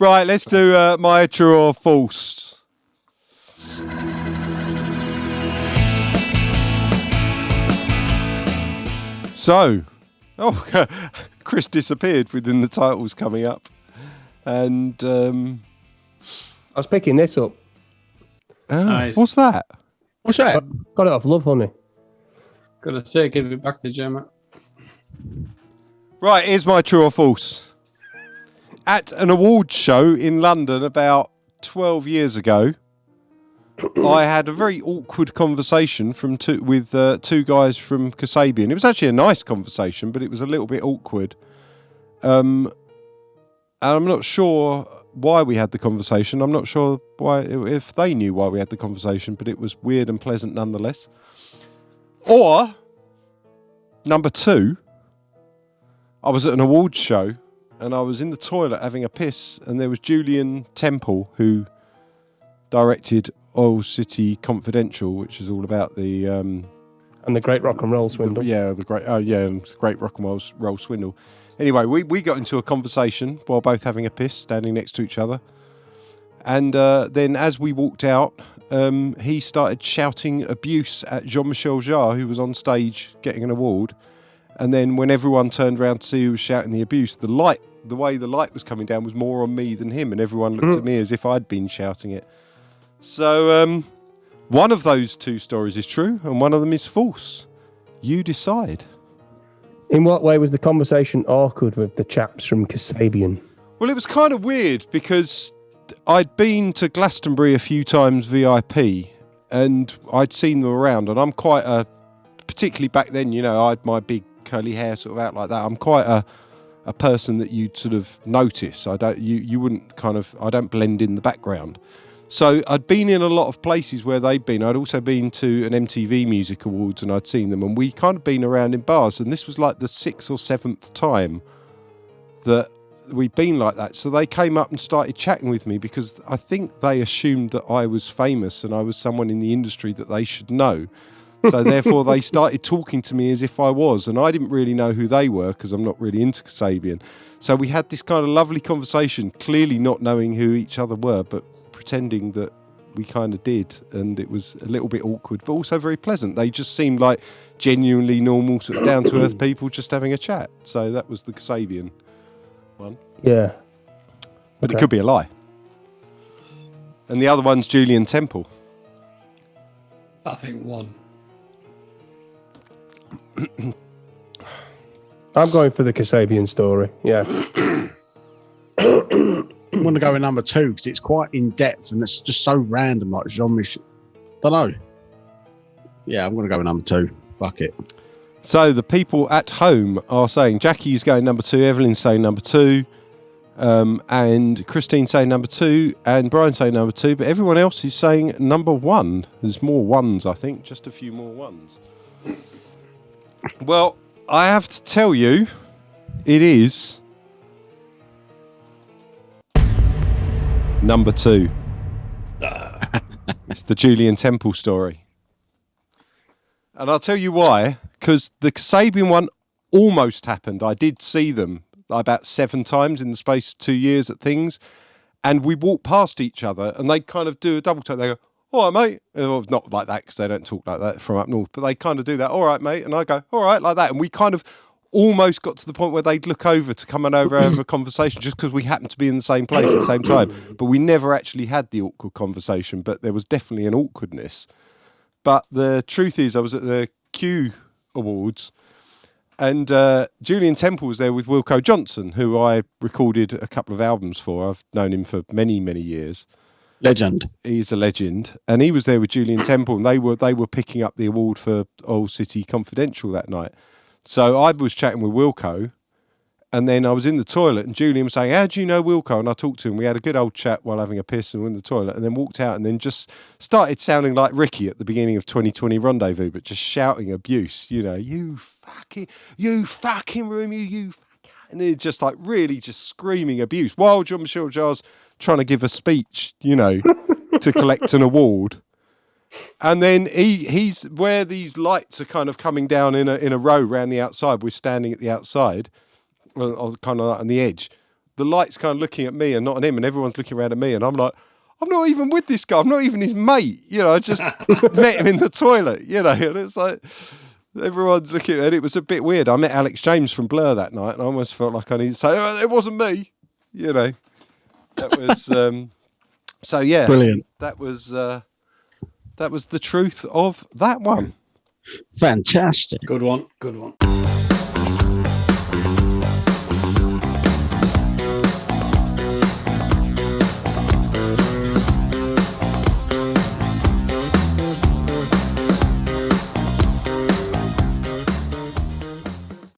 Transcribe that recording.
Right, let's do my true or false. So, Chris disappeared within the titles coming up. And I was picking this up. Nice. What's that? What's that? Got it off Love Honey. Gotta say, give it back to Gemma. Right, here's my true or false. At an awards show in London about 12 years ago, I had a very awkward conversation with two guys from Kasabian. It was actually a nice conversation, but it was a little bit awkward. And I'm not sure why we had the conversation. I'm not sure if they knew why we had the conversation, but it was weird and pleasant nonetheless. Or, number two, I was at an awards show and I was in the toilet having a piss, and there was Julian Temple, who directed Oil City Confidential, which is all about the... and the Great Rock and Roll Swindle. The Great Rock and Roll Swindle. Anyway, we got into a conversation while both having a piss, standing next to each other. And then as we walked out, he started shouting abuse at Jean-Michel Jarre, who was on stage getting an award. And then when everyone turned around to see who was shouting the abuse, the way the light was coming down was more on me than him, and everyone looked at me as if I'd been shouting it. So one of those two stories is true, and one of them is false. You decide. In what way was the conversation awkward with the chaps from Kasabian? Well, it was kind of weird because I'd been to Glastonbury a few times VIP, and I'd seen them around, and I'm quite particularly back then, I had my big curly hair sort of out like that. I'm quite a person that you'd sort of notice. I don't blend in the background. So I'd been in a lot of places where they'd been. I'd also been to an MTV Music Awards and I'd seen them, and we kind of been around in bars, and this was like the 6th or 7th time that we'd been like that. So they came up and started chatting with me because I think they assumed that I was famous and I was someone in the industry that they should know. So therefore they started talking to me as if I was, and I didn't really know who they were because I'm not really into Kasabian. So we had this kind of lovely conversation, clearly not knowing who each other were, but pretending that we kind of did, and it was a little bit awkward, but also very pleasant. They just seemed like genuinely normal, sort of down-to-earth people just having a chat. So that was the Kasabian one. Yeah. But it could be a lie. And the other one's Julian Temple. I think one. I'm going for the Kasabian story. Yeah. I'm going to go with number two because it's quite in depth and it's just so random, like Jean-Michel. Don't know. Yeah, I'm going to go with number two. Fuck it. So the people at home are saying Jackie's going number two, Evelyn's saying number two, and Christine's saying number two, and Brian's saying number two, but everyone else is saying number one. There's more ones, I think, just a few more ones. Well, I have to tell you, it is number two. It's the Julian Temple story. And I'll tell you why, because the Kasabian one almost happened. I did see them about 7 times in the space of 2 years at things, and we walked past each other, and they kind of do a double take. They go, all right, mate. Well, not like that, because they don't talk like that from up north, but they kind of do that. All right, mate. And I go, all right, like that. And we kind of almost got to the point where they'd look over to come and over a conversation just because we happened to be in the same place at the same time. But we never actually had the awkward conversation, but there was definitely an awkwardness. But the truth is, I was at the Q Awards, and Julian Temple was there with Wilco Johnson, who I recorded a couple of albums for. I've known him for many, many years. Legend. He's a legend. And he was there with Julian Temple, and they were picking up the award for Oil City Confidential that night. So I was chatting with Wilco, and then I was in the toilet, and Julian was saying, how do you know Wilco? And I talked to him. We had a good old chat while having a piss and we were in the toilet, and then walked out and then just started sounding like Ricky at the beginning of 2020 Rendezvous, but just shouting abuse, you fucking room, you fucking... And it's just like really just screaming abuse while Jean-Michel Jarre's trying to give a speech, to collect an award. And then he's where these lights are kind of coming down in a row around the outside. We're standing at the outside, kind of like on the edge. the light's kind of looking at me and not at him, and everyone's looking around at me, and I'm like, I'm not even with this guy. I'm not even his mate. You know, I just met him in the toilet, you know, and it's like everyone's looking, and it was a bit weird. I met Alex James from Blur that night, and I almost felt like I needed to say, oh, it wasn't me, you know. That was, so yeah. Brilliant. That was the truth of that one. Fantastic. Good one. Good one.